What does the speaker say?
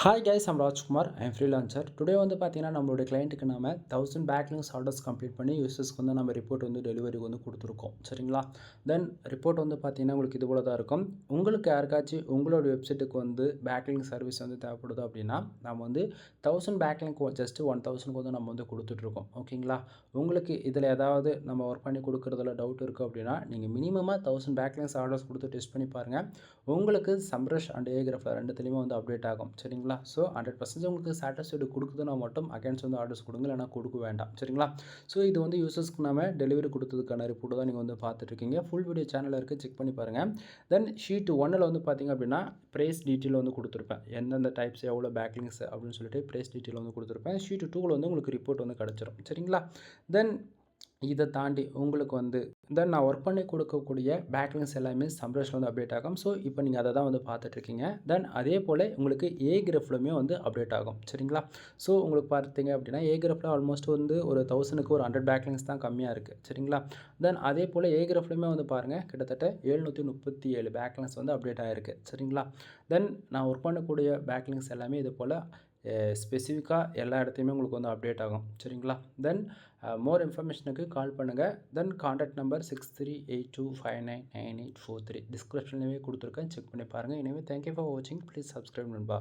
Hi guys, I'm Rajkumar. I'm freelancer. Today வந்து பார்த்தீங்கன்னா நம்மளுடைய கிளைண்ட்டுக்கு நம்ம 1000 பேக்லிங்ஸ் ஆர்டர்ஸ் கம்ப்ளீட் பண்ணி யூசர்ஸ்க்கு வந்து நம்ம ரிப்போர்ட் வந்து டெலிவரிக்கு வந்து கொடுத்துருக்கோம். சரிங்களா? தென் ரிப்போர்ட் வந்து பார்த்தீங்கன்னா உங்களுக்கு இது போல தான் இருக்கும். உங்களுக்கு யாருக்காச்சும் உங்களோட வெப்சைட்டுக்கு வந்து பேக்லிங்க் சர்வீஸ் வந்து தேவைப்படுது அப்படின்னா நம்ம வந்து 1000 பேக்லிங்க் ஜஸ்ட் 1000க்கு வந்து நம்ம வந்து கொடுத்துட்ருக்கோம். ஓகேங்களா? உங்களுக்கு இதில் ஏதாவது நம்ம ஒர்க் பண்ணி கொடுக்குறதுல டவுட் இருக்குது அப்படின்னா நீங்கள் மினிமமாக 1000 பேக்லிங்ஸ் ஆர்டர்ஸ் கொடுத்து டெஸ்ட் பண்ணி பாருங்கள். உங்களுக்கு சம்ரஷ் அண்ட் ஏகிராஃபில் ரெண்டுத்துலேயுமே வந்து அப்டேட் ஆகும். சரிங்களா? ஸோ 100% உங்களுக்கு சாட்டிஸ்ஃபைடு கொடுக்குதுன்னா மட்டும் அகைன்ஸ் வந்து ஆர்டர்ஸ் கொடுங்க, இல்லைனா கொடுக்க வேண்டாம். சரிங்களா? ஸோ இது வந்து யூசர்ஸ்க்கு நம்ம டெலிவரி கொடுத்ததுக்கான ரிப்போர்ட் தான் நீங்கள் வந்து பார்த்துட்ருக்கீங்க. ஃபுல் வீடியோ சேனலில் இருக்குது, செக் பண்ணி பாருங்கள். தென் ஷீட் 1ல் வந்து பார்த்திங்க அப்படின்னா ப்ரைஸ் டீட்டெயில் வந்து கொடுத்துருப்பேன். எந்தெந்த டைப்ஸ் எவ்வளோ பேக்லிங்ஸ் அப்படின்னு சொல்லிட்டு ப்ரைஸ் டீட்டெயில் வந்து கொடுத்துருப்பேன். ஷீட் 2ல் வந்து உங்களுக்கு ரிப்போர்ட் வந்து கிடச்சிரும். சரிங்களா? தென் இதை தாண்டி உங்களுக்கு வந்து தென் நான் ஒர்க் பண்ணி கொடுக்கக்கூடிய பேக்லிங்ஸ் எல்லாமே சம்ரஷில் வந்து அப்டேட் ஆகும். ஸோ இப்போ நீங்கள் அதை தான் வந்து பார்த்துட்ருக்கீங்க. தென் அதே போல் உங்களுக்கு ஏகிராஃப்லையுமே வந்து அப்டேட் ஆகும். சரிங்களா? ஸோ உங்களுக்கு பார்த்தீங்க அப்படின்னா ஏகிராஃபில் ஆல்மோஸ்ட் வந்து ஒரு 1000க்கு ஒரு 100 பேக்லிங்ஸ் தான் கம்மியாக இருக்குது. சரிங்களா? தென் அதே போல் ஏகிராஃப்லையுமே வந்து பாருங்கள் கிட்டத்தட்ட 737 பேக்லிங்ஸ் வந்து அப்டேட் ஆகிருக்கு. சரிங்களா? தென் நான் ஒர்க் பண்ணக்கூடிய பேக்லிங்ஸ் எல்லாமே இது போல் ஸ்பெசிஃபிக்காக எல்லா இடத்தையுமே உங்களுக்கு வந்து அப்டேட் ஆகும். சரிங்களா? தென் மோர் இன்ஃபர்மேஷனுக்கு கால் பண்ணுங்கள். தென் கான்டாக்ட் நம்பர் 6382599843 டிஸ்கிரிப்ஷன்லேயே கொடுத்துருக்கேன், செக் பண்ணி பாருங்கள். எனவே தேங்க்யூ ஃபார் வாட்சிங். ப்ளீஸ் சப்ஸ்கிரைப் நண்பா.